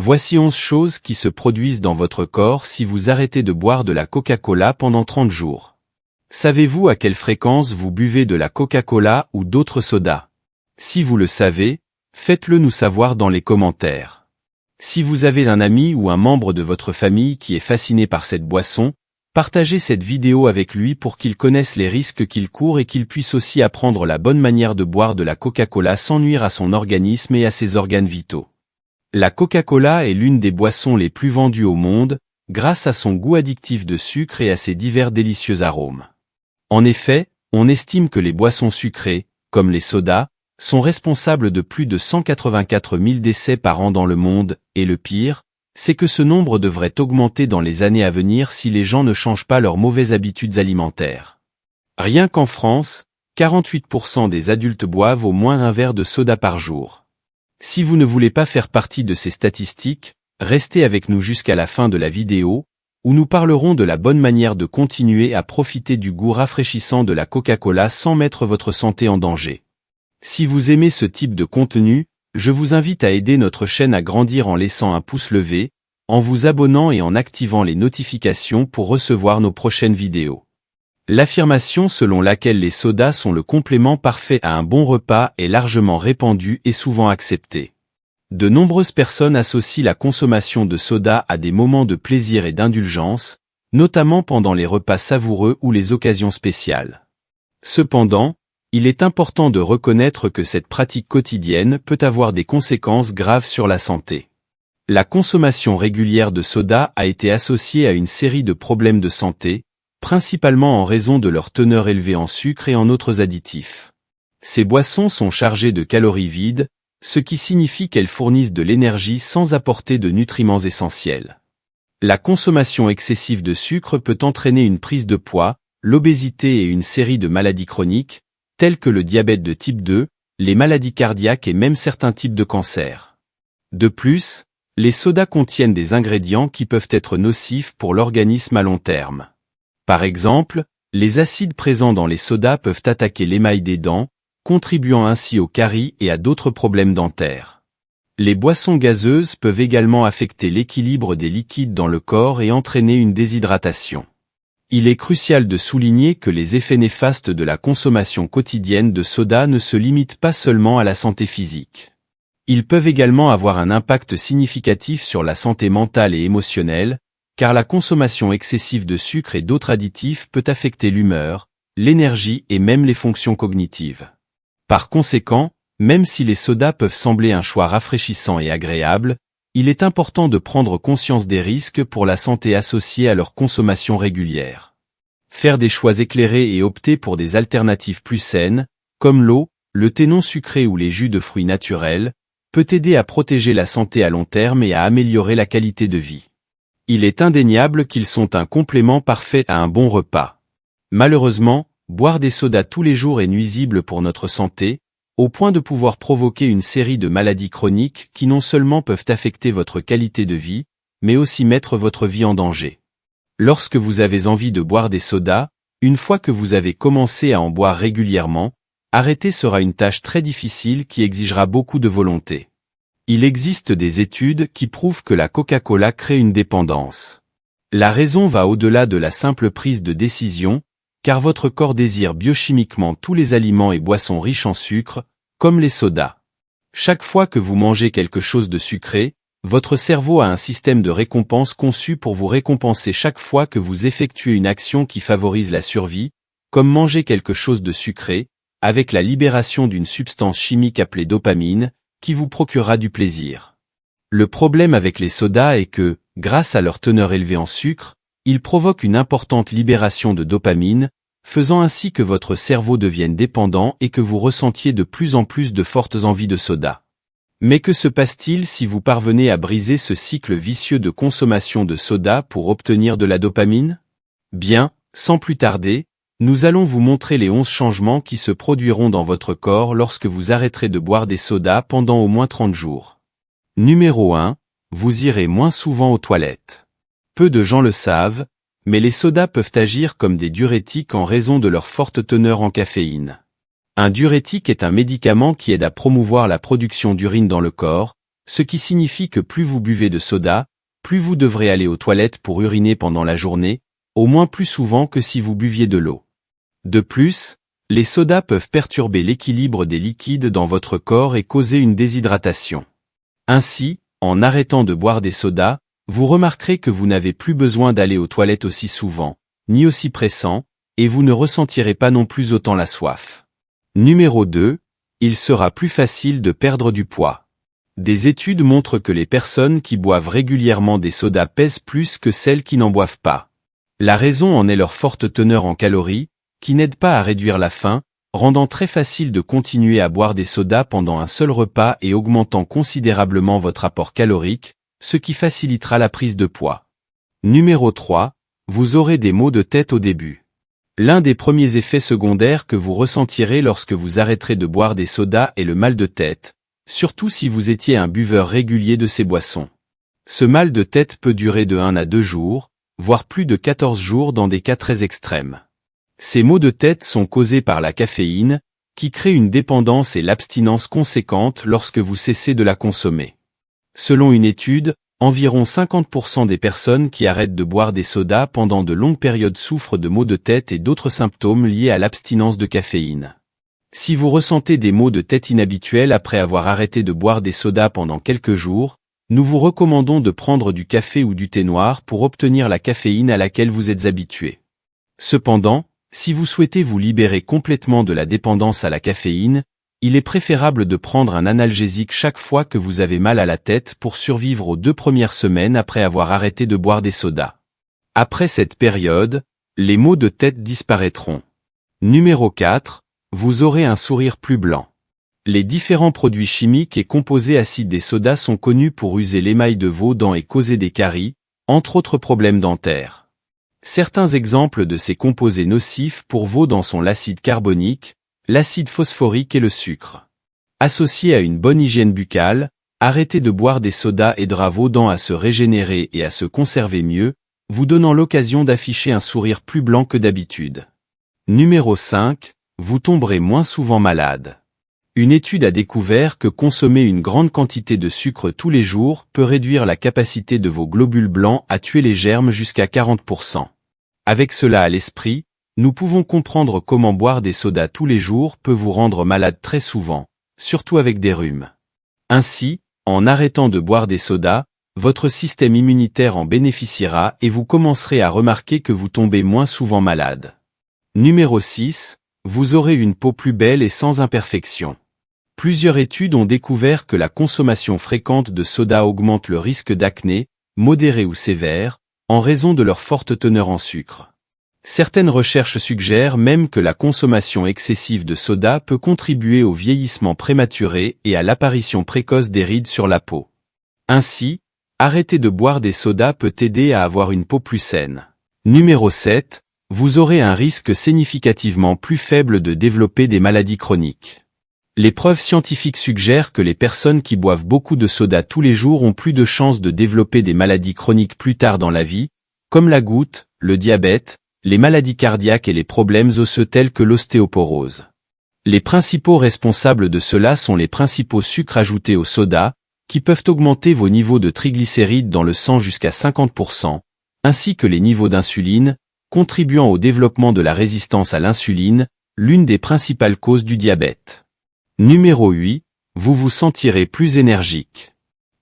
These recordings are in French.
Voici 11 choses qui se produisent dans votre corps si vous arrêtez de boire de la Coca-Cola pendant 30 jours. Savez-vous à quelle fréquence vous buvez de la Coca-Cola ou d'autres sodas? Si vous le savez, faites-le nous savoir dans les commentaires. Si vous avez un ami ou un membre de votre famille qui est fasciné par cette boisson, partagez cette vidéo avec lui pour qu'il connaisse les risques qu'il court et qu'il puisse aussi apprendre la bonne manière de boire de la Coca-Cola sans nuire à son organisme et à ses organes vitaux. La Coca-Cola est l'une des boissons les plus vendues au monde, grâce à son goût addictif de sucre et à ses divers délicieux arômes. En effet, on estime que les boissons sucrées, comme les sodas, sont responsables de plus de 184 000 décès par an dans le monde, et le pire, c'est que ce nombre devrait augmenter dans les années à venir si les gens ne changent pas leurs mauvaises habitudes alimentaires. Rien qu'en France, 48% des adultes boivent au moins un verre de soda par jour. Si vous ne voulez pas faire partie de ces statistiques, restez avec nous jusqu'à la fin de la vidéo, où nous parlerons de la bonne manière de continuer à profiter du goût rafraîchissant de la Coca-Cola sans mettre votre santé en danger. Si vous aimez ce type de contenu, je vous invite à aider notre chaîne à grandir en laissant un pouce levé, en vous abonnant et en activant les notifications pour recevoir nos prochaines vidéos. L'affirmation selon laquelle les sodas sont le complément parfait à un bon repas est largement répandue et souvent acceptée. De nombreuses personnes associent la consommation de soda à des moments de plaisir et d'indulgence, notamment pendant les repas savoureux ou les occasions spéciales. Cependant, il est important de reconnaître que cette pratique quotidienne peut avoir des conséquences graves sur la santé. La consommation régulière de soda a été associée à une série de problèmes de santé, principalement en raison de leur teneur élevée en sucre et en autres additifs. Ces boissons sont chargées de calories vides, ce qui signifie qu'elles fournissent de l'énergie sans apporter de nutriments essentiels. La consommation excessive de sucre peut entraîner une prise de poids, l'obésité et une série de maladies chroniques, telles que le diabète de type 2, les maladies cardiaques et même certains types de cancers. De plus, les sodas contiennent des ingrédients qui peuvent être nocifs pour l'organisme à long terme. Par exemple, les acides présents dans les sodas peuvent attaquer l'émail des dents, contribuant ainsi aux caries et à d'autres problèmes dentaires. Les boissons gazeuses peuvent également affecter l'équilibre des liquides dans le corps et entraîner une déshydratation. Il est crucial de souligner que les effets néfastes de la consommation quotidienne de soda ne se limitent pas seulement à la santé physique. Ils peuvent également avoir un impact significatif sur la santé mentale et émotionnelle, car la consommation excessive de sucre et d'autres additifs peut affecter l'humeur, l'énergie et même les fonctions cognitives. Par conséquent, même si les sodas peuvent sembler un choix rafraîchissant et agréable, il est important de prendre conscience des risques pour la santé associés à leur consommation régulière. Faire des choix éclairés et opter pour des alternatives plus saines, comme l'eau, le thé non sucré ou les jus de fruits naturels, peut aider à protéger la santé à long terme et à améliorer la qualité de vie. Il est indéniable qu'ils sont un complément parfait à un bon repas. Malheureusement, boire des sodas tous les jours est nuisible pour notre santé, au point de pouvoir provoquer une série de maladies chroniques qui non seulement peuvent affecter votre qualité de vie, mais aussi mettre votre vie en danger. Lorsque vous avez envie de boire des sodas, une fois que vous avez commencé à en boire régulièrement, arrêter sera une tâche très difficile qui exigera beaucoup de volonté. Il existe des études qui prouvent que la Coca-Cola crée une dépendance. La raison va au-delà de la simple prise de décision, car votre corps désire biochimiquement tous les aliments et boissons riches en sucre, comme les sodas. Chaque fois que vous mangez quelque chose de sucré, votre cerveau a un système de récompense conçu pour vous récompenser chaque fois que vous effectuez une action qui favorise la survie, comme manger quelque chose de sucré, avec la libération d'une substance chimique appelée dopamine, qui vous procurera du plaisir. Le problème avec les sodas est que, grâce à leur teneur élevée en sucre, ils provoquent une importante libération de dopamine, faisant ainsi que votre cerveau devienne dépendant et que vous ressentiez de plus en plus de fortes envies de soda. Mais que se passe-t-il si vous parvenez à briser ce cycle vicieux de consommation de soda pour obtenir de la dopamine? Bien, sans plus tarder, nous allons vous montrer les 11 changements qui se produiront dans votre corps lorsque vous arrêterez de boire des sodas pendant au moins 30 jours. Numéro 1. Vous irez moins souvent aux toilettes. Peu de gens le savent, mais les sodas peuvent agir comme des diurétiques en raison de leur forte teneur en caféine. Un diurétique est un médicament qui aide à promouvoir la production d'urine dans le corps, ce qui signifie que plus vous buvez de soda, plus vous devrez aller aux toilettes pour uriner pendant la journée, au moins plus souvent que si vous buviez de l'eau. De plus, les sodas peuvent perturber l'équilibre des liquides dans votre corps et causer une déshydratation. Ainsi, en arrêtant de boire des sodas, vous remarquerez que vous n'avez plus besoin d'aller aux toilettes aussi souvent, ni aussi pressant, et vous ne ressentirez pas non plus autant la soif. Numéro 2, il sera plus facile de perdre du poids. Des études montrent que les personnes qui boivent régulièrement des sodas pèsent plus que celles qui n'en boivent pas. La raison en est leur forte teneur en calories, qui n'aide pas à réduire la faim, rendant très facile de continuer à boire des sodas pendant un seul repas et augmentant considérablement votre apport calorique, ce qui facilitera la prise de poids. Numéro 3, vous aurez des maux de tête au début. L'un des premiers effets secondaires que vous ressentirez lorsque vous arrêterez de boire des sodas est le mal de tête, surtout si vous étiez un buveur régulier de ces boissons. Ce mal de tête peut durer de 1 à 2 jours, voire plus de 14 jours dans des cas très extrêmes. Ces maux de tête sont causés par la caféine, qui crée une dépendance et l'abstinence conséquente lorsque vous cessez de la consommer. Selon une étude, environ 50% des personnes qui arrêtent de boire des sodas pendant de longues périodes souffrent de maux de tête et d'autres symptômes liés à l'abstinence de caféine. Si vous ressentez des maux de tête inhabituels après avoir arrêté de boire des sodas pendant quelques jours, nous vous recommandons de prendre du café ou du thé noir pour obtenir la caféine à laquelle vous êtes habitué. Cependant, si vous souhaitez vous libérer complètement de la dépendance à la caféine, il est préférable de prendre un analgésique chaque fois que vous avez mal à la tête pour survivre aux 2 premières semaines après avoir arrêté de boire des sodas. Après cette période, les maux de tête disparaîtront. Numéro 4, vous aurez un sourire plus blanc. Les différents produits chimiques et composés acides des sodas sont connus pour user l'émail de vos dents et causer des caries, entre autres problèmes dentaires. Certains exemples de ces composés nocifs pour vos dents sont l'acide carbonique, l'acide phosphorique et le sucre. Associé à une bonne hygiène buccale, arrêter de boire des sodas aidera vos dents à se régénérer et à se conserver mieux, vous donnant l'occasion d'afficher un sourire plus blanc que d'habitude. Numéro 5, vous tomberez moins souvent malade. Une étude a découvert que consommer une grande quantité de sucre tous les jours peut réduire la capacité de vos globules blancs à tuer les germes jusqu'à 40%. Avec cela à l'esprit, nous pouvons comprendre comment boire des sodas tous les jours peut vous rendre malade très souvent, surtout avec des rhumes. Ainsi, en arrêtant de boire des sodas, votre système immunitaire en bénéficiera et vous commencerez à remarquer que vous tombez moins souvent malade. Numéro 6, vous aurez une peau plus belle et sans imperfections. Plusieurs études ont découvert que la consommation fréquente de soda augmente le risque d'acné, modéré ou sévère, en raison de leur forte teneur en sucre. Certaines recherches suggèrent même que la consommation excessive de soda peut contribuer au vieillissement prématuré et à l'apparition précoce des rides sur la peau. Ainsi, arrêter de boire des sodas peut aider à avoir une peau plus saine. Numéro 7, vous aurez un risque significativement plus faible de développer des maladies chroniques. Les preuves scientifiques suggèrent que les personnes qui boivent beaucoup de soda tous les jours ont plus de chances de développer des maladies chroniques plus tard dans la vie, comme la goutte, le diabète, les maladies cardiaques et les problèmes osseux tels que l'ostéoporose. Les principaux responsables de cela sont les principaux sucres ajoutés au soda, qui peuvent augmenter vos niveaux de triglycérides dans le sang jusqu'à 50%, ainsi que les niveaux d'insuline, contribuant au développement de la résistance à l'insuline, l'une des principales causes du diabète. Numéro 8, vous vous sentirez plus énergique.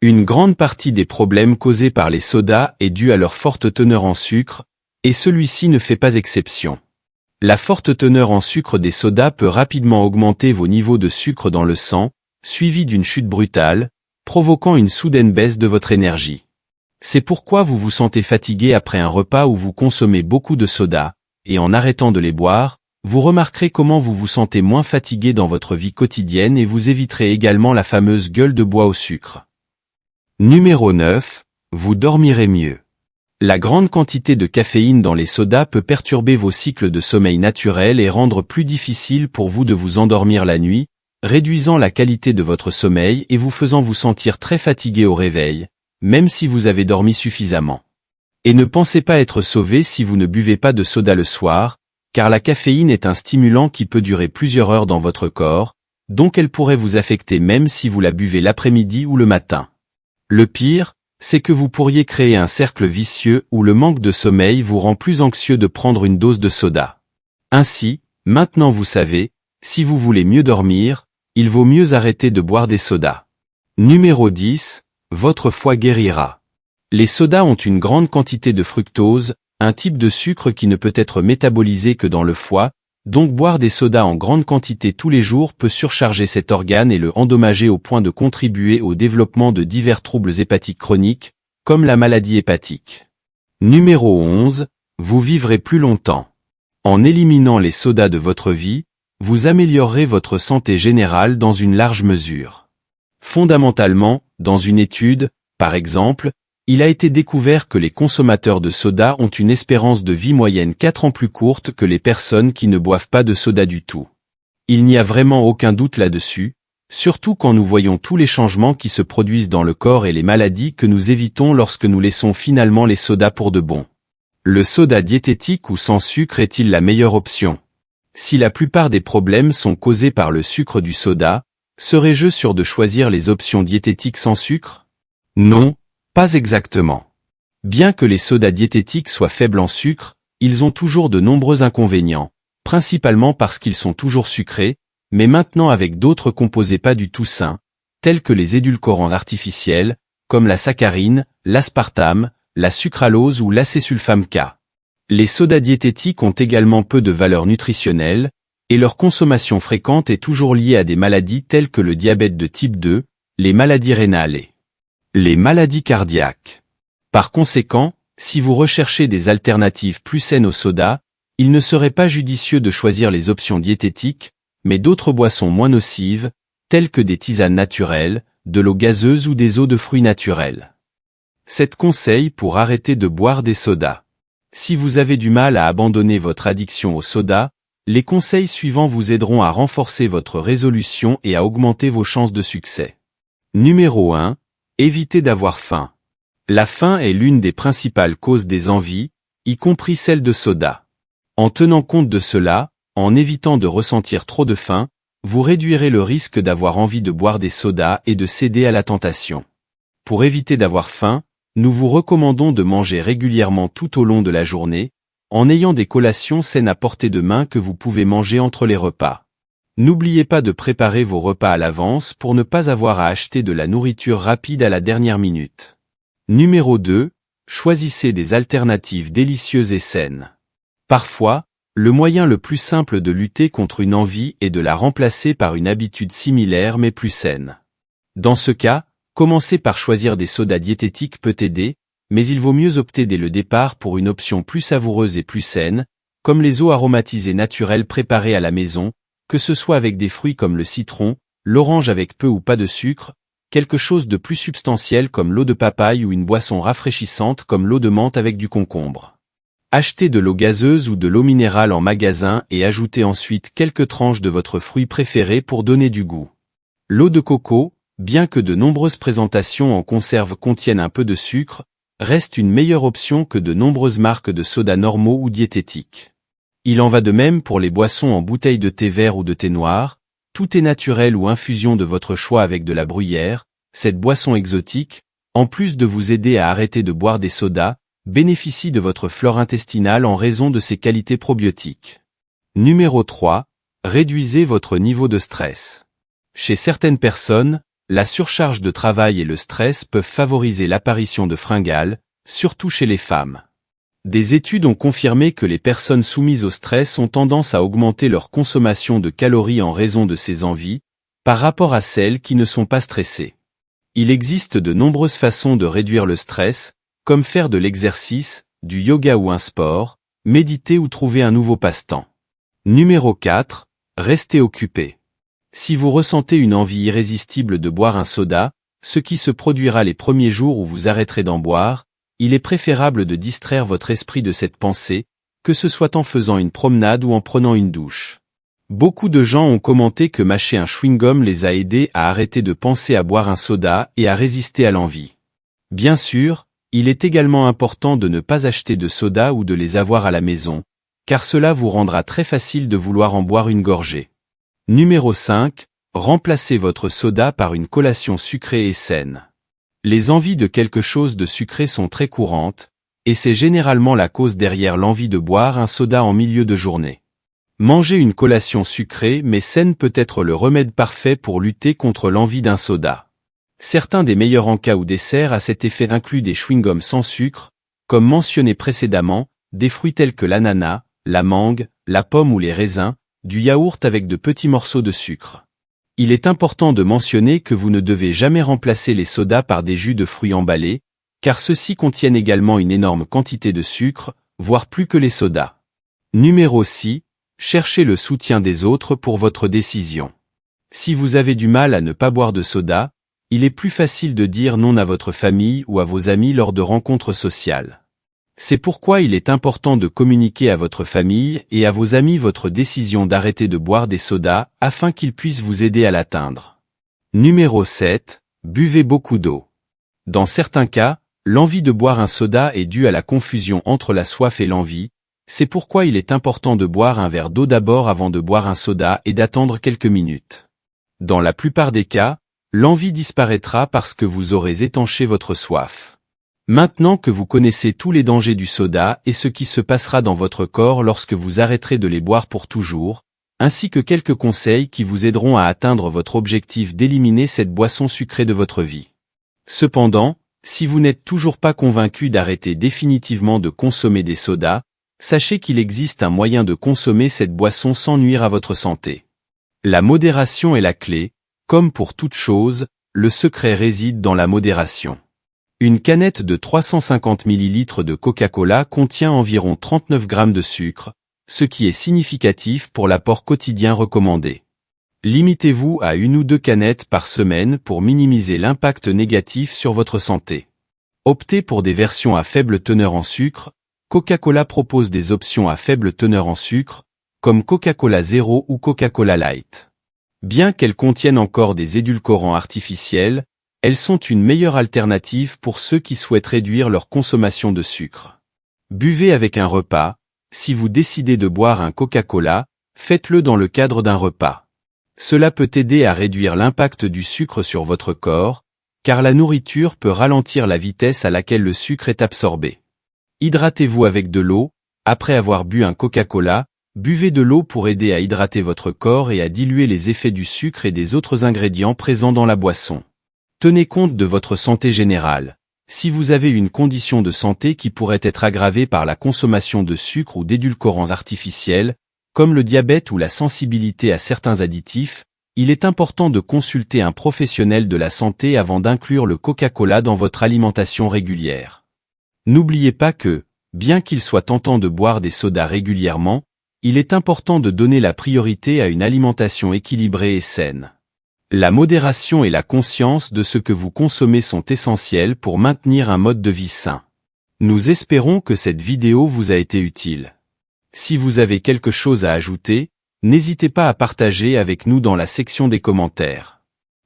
Une grande partie des problèmes causés par les sodas est due à leur forte teneur en sucre, et celui-ci ne fait pas exception. La forte teneur en sucre des sodas peut rapidement augmenter vos niveaux de sucre dans le sang, suivi d'une chute brutale, provoquant une soudaine baisse de votre énergie. C'est pourquoi vous vous sentez fatigué après un repas où vous consommez beaucoup de soda, et en arrêtant de les boire, vous remarquerez comment vous vous sentez moins fatigué dans votre vie quotidienne et vous éviterez également la fameuse gueule de bois au sucre. Numéro 9, vous dormirez mieux. La grande quantité de caféine dans les sodas peut perturber vos cycles de sommeil naturels et rendre plus difficile pour vous de vous endormir la nuit, réduisant la qualité de votre sommeil et vous faisant vous sentir très fatigué au réveil, même si vous avez dormi suffisamment. Et ne pensez pas être sauvé si vous ne buvez pas de soda le soir, car la caféine est un stimulant qui peut durer plusieurs heures dans votre corps, donc elle pourrait vous affecter même si vous la buvez l'après-midi ou le matin. Le pire, c'est que vous pourriez créer un cercle vicieux où le manque de sommeil vous rend plus anxieux de prendre une dose de soda. Ainsi, maintenant vous savez, si vous voulez mieux dormir, il vaut mieux arrêter de boire des sodas. Numéro 10, votre foie guérira. Les sodas ont une grande quantité de fructose, un type de sucre qui ne peut être métabolisé que dans le foie, donc boire des sodas en grande quantité tous les jours peut surcharger cet organe et le endommager au point de contribuer au développement de divers troubles hépatiques chroniques, comme la maladie hépatique. Numéro 11, vous vivrez plus longtemps. En éliminant les sodas de votre vie, vous améliorerez votre santé générale dans une large mesure. Fondamentalement, dans une étude, par exemple, il a été découvert que les consommateurs de soda ont une espérance de vie moyenne 4 ans plus courte que les personnes qui ne boivent pas de soda du tout. Il n'y a vraiment aucun doute là-dessus, surtout quand nous voyons tous les changements qui se produisent dans le corps et les maladies que nous évitons lorsque nous laissons finalement les sodas pour de bon. Le soda diététique ou sans sucre est-il la meilleure option? Si la plupart des problèmes sont causés par le sucre du soda, serais-je sûr de choisir les options diététiques sans sucre? Non. Pas exactement. Bien que les sodas diététiques soient faibles en sucre, ils ont toujours de nombreux inconvénients, principalement parce qu'ils sont toujours sucrés, mais maintenant avec d'autres composés pas du tout sains, tels que les édulcorants artificiels, comme la saccharine, l'aspartame, la sucralose ou l'acésulfame K. Les sodas diététiques ont également peu de valeur nutritionnelle, et leur consommation fréquente est toujours liée à des maladies telles que le diabète de type 2, les maladies rénales et les maladies cardiaques. Par conséquent, si vous recherchez des alternatives plus saines au soda, il ne serait pas judicieux de choisir les options diététiques, mais d'autres boissons moins nocives, telles que des tisanes naturelles, de l'eau gazeuse ou des eaux de fruits naturels. 7 conseils pour arrêter de boire des sodas. Si vous avez du mal à abandonner votre addiction au soda, les conseils suivants vous aideront à renforcer votre résolution et à augmenter vos chances de succès. Numéro 1. Évitez d'avoir faim. La faim est l'une des principales causes des envies, y compris celle de soda. En tenant compte de cela, en évitant de ressentir trop de faim, vous réduirez le risque d'avoir envie de boire des sodas et de céder à la tentation. Pour éviter d'avoir faim, nous vous recommandons de manger régulièrement tout au long de la journée, en ayant des collations saines à portée de main que vous pouvez manger entre les repas. N'oubliez pas de préparer vos repas à l'avance pour ne pas avoir à acheter de la nourriture rapide à la dernière minute. Numéro 2. Choisissez des alternatives délicieuses et saines. Parfois, le moyen le plus simple de lutter contre une envie est de la remplacer par une habitude similaire mais plus saine. Dans ce cas, commencer par choisir des sodas diététiques peut aider, mais il vaut mieux opter dès le départ pour une option plus savoureuse et plus saine, comme les eaux aromatisées naturelles préparées à la maison, que ce soit avec des fruits comme le citron, l'orange avec peu ou pas de sucre, quelque chose de plus substantiel comme l'eau de papaye ou une boisson rafraîchissante comme l'eau de menthe avec du concombre. Achetez de l'eau gazeuse ou de l'eau minérale en magasin et ajoutez ensuite quelques tranches de votre fruit préféré pour donner du goût. L'eau de coco, bien que de nombreuses présentations en conserve contiennent un peu de sucre, reste une meilleure option que de nombreuses marques de sodas normaux ou diététiques. Il en va de même pour les boissons en bouteille de thé vert ou de thé noir, tout est naturel ou infusion de votre choix avec de la bruyère, cette boisson exotique, en plus de vous aider à arrêter de boire des sodas, bénéficie de votre flore intestinale en raison de ses qualités probiotiques. Numéro 3. Réduisez votre niveau de stress. Chez certaines personnes, la surcharge de travail et le stress peuvent favoriser l'apparition de fringales, surtout chez les femmes. Des études ont confirmé que les personnes soumises au stress ont tendance à augmenter leur consommation de calories en raison de ces envies, par rapport à celles qui ne sont pas stressées. Il existe de nombreuses façons de réduire le stress, comme faire de l'exercice, du yoga ou un sport, méditer ou trouver un nouveau passe-temps. Numéro 4. Restez occupé. Si vous ressentez une envie irrésistible de boire un soda, ce qui se produira les premiers jours où vous arrêterez d'en boire, il est préférable de distraire votre esprit de cette pensée, que ce soit en faisant une promenade ou en prenant une douche. Beaucoup de gens ont commenté que mâcher un chewing-gum les a aidés à arrêter de penser à boire un soda et à résister à l'envie. Bien sûr, il est également important de ne pas acheter de soda ou de les avoir à la maison, car cela vous rendra très facile de vouloir en boire une gorgée. Numéro 5. Remplacez votre soda par une collation sucrée et saine. Les envies de quelque chose de sucré sont très courantes, et c'est généralement la cause derrière l'envie de boire un soda en milieu de journée. Manger une collation sucrée mais saine peut être le remède parfait pour lutter contre l'envie d'un soda. Certains des meilleurs encas ou desserts à cet effet incluent des chewing-gums sans sucre, comme mentionné précédemment, des fruits tels que l'ananas, la mangue, la pomme ou les raisins, du yaourt avec de petits morceaux de sucre. Il est important de mentionner que vous ne devez jamais remplacer les sodas par des jus de fruits emballés, car ceux-ci contiennent également une énorme quantité de sucre, voire plus que les sodas. Numéro 6. Cherchez le soutien des autres pour votre décision. Si vous avez du mal à ne pas boire de soda, il est plus facile de dire non à votre famille ou à vos amis lors de rencontres sociales. C'est pourquoi il est important de communiquer à votre famille et à vos amis votre décision d'arrêter de boire des sodas afin qu'ils puissent vous aider à l'atteindre. Numéro 7. Buvez beaucoup d'eau. Dans certains cas, l'envie de boire un soda est due à la confusion entre la soif et l'envie. C'est pourquoi il est important de boire un verre d'eau d'abord avant de boire un soda et d'attendre quelques minutes. Dans la plupart des cas, l'envie disparaîtra parce que vous aurez étanché votre soif. Maintenant que vous connaissez tous les dangers du soda et ce qui se passera dans votre corps lorsque vous arrêterez de les boire pour toujours, ainsi que quelques conseils qui vous aideront à atteindre votre objectif d'éliminer cette boisson sucrée de votre vie. Cependant, si vous n'êtes toujours pas convaincu d'arrêter définitivement de consommer des sodas, sachez qu'il existe un moyen de consommer cette boisson sans nuire à votre santé. La modération est la clé. Comme pour toute chose, le secret réside dans la modération. Une canette de 350 ml de Coca-Cola contient environ 39 g de sucre, ce qui est significatif pour l'apport quotidien recommandé. Limitez-vous à 1 ou 2 canettes par semaine pour minimiser l'impact négatif sur votre santé. Optez pour des versions à faible teneur en sucre. Coca-Cola propose des options à faible teneur en sucre, comme Coca-Cola Zero ou Coca-Cola Light. Bien qu'elles contiennent encore des édulcorants artificiels, elles sont une meilleure alternative pour ceux qui souhaitent réduire leur consommation de sucre. Buvez avec un repas. Si vous décidez de boire un Coca-Cola, faites-le dans le cadre d'un repas. Cela peut aider à réduire l'impact du sucre sur votre corps, car la nourriture peut ralentir la vitesse à laquelle le sucre est absorbé. Hydratez-vous avec de l'eau. Après avoir bu un Coca-Cola, buvez de l'eau pour aider à hydrater votre corps et à diluer les effets du sucre et des autres ingrédients présents dans la boisson. Tenez compte de votre santé générale. Si vous avez une condition de santé qui pourrait être aggravée par la consommation de sucre ou d'édulcorants artificiels, comme le diabète ou la sensibilité à certains additifs, il est important de consulter un professionnel de la santé avant d'inclure le Coca-Cola dans votre alimentation régulière. N'oubliez pas que, bien qu'il soit tentant de boire des sodas régulièrement, il est important de donner la priorité à une alimentation équilibrée et saine. La modération et la conscience de ce que vous consommez sont essentielles pour maintenir un mode de vie sain. Nous espérons que cette vidéo vous a été utile. Si vous avez quelque chose à ajouter, n'hésitez pas à partager avec nous dans la section des commentaires.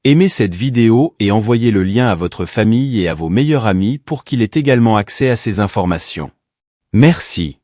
Aimez cette vidéo et envoyez le lien à votre famille et à vos meilleurs amis pour qu'ils aient également accès à ces informations. Merci.